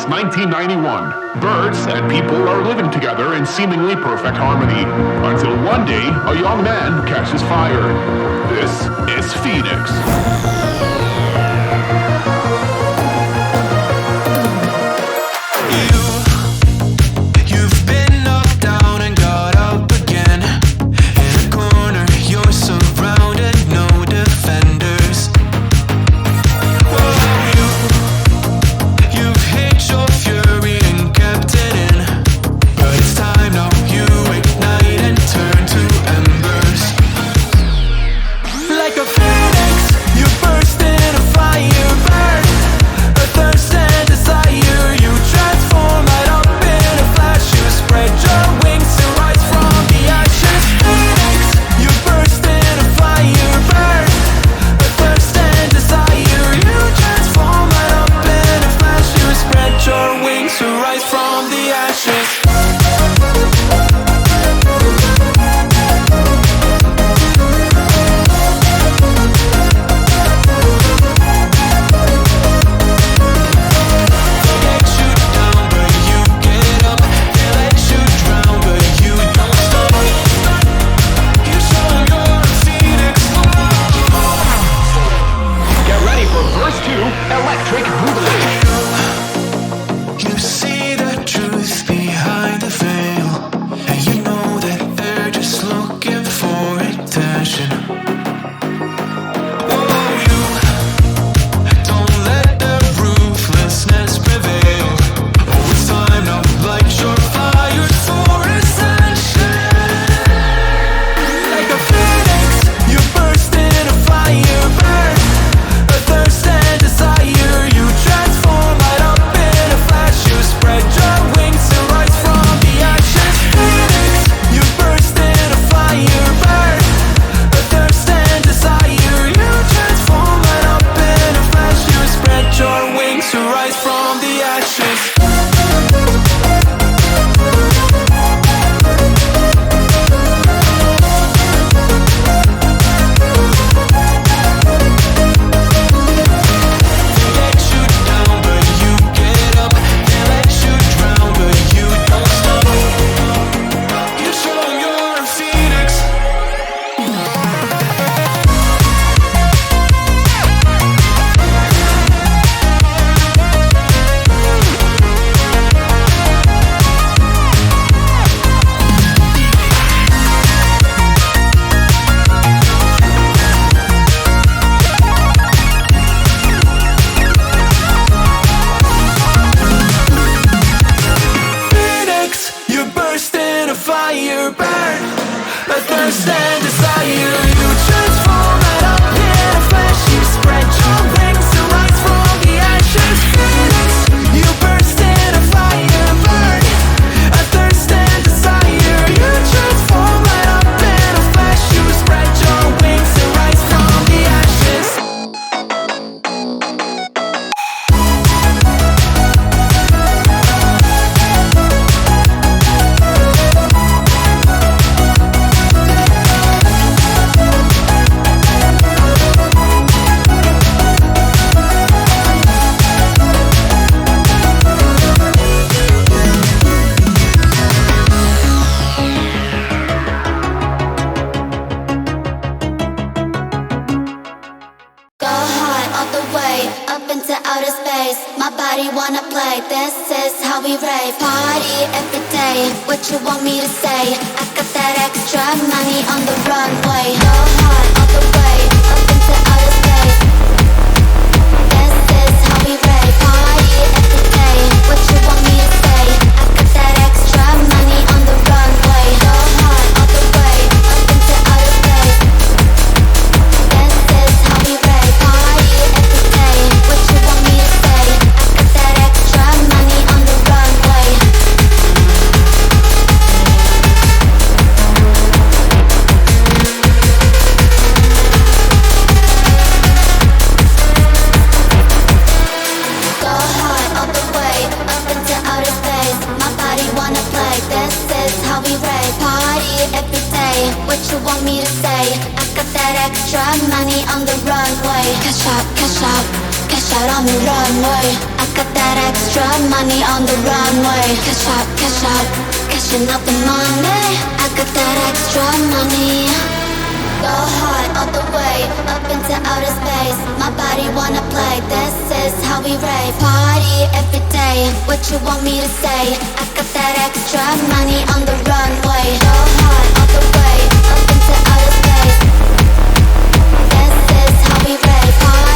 since 1991. Birds and people are living together in seemingly perfect harmony, until one day a young man catches fire. This is Phoenix. Money on the runway. Cash out on the runway. I got that extra money on the runway. Cash out, cashing out the money. I got that extra money. Go hard all the way, up into outer space. My body wanna play, this is how we rave. Party every day, what you want me to say? I got that extra money on the runway. Go hard all the way, up into outer space. This is how we rave. Party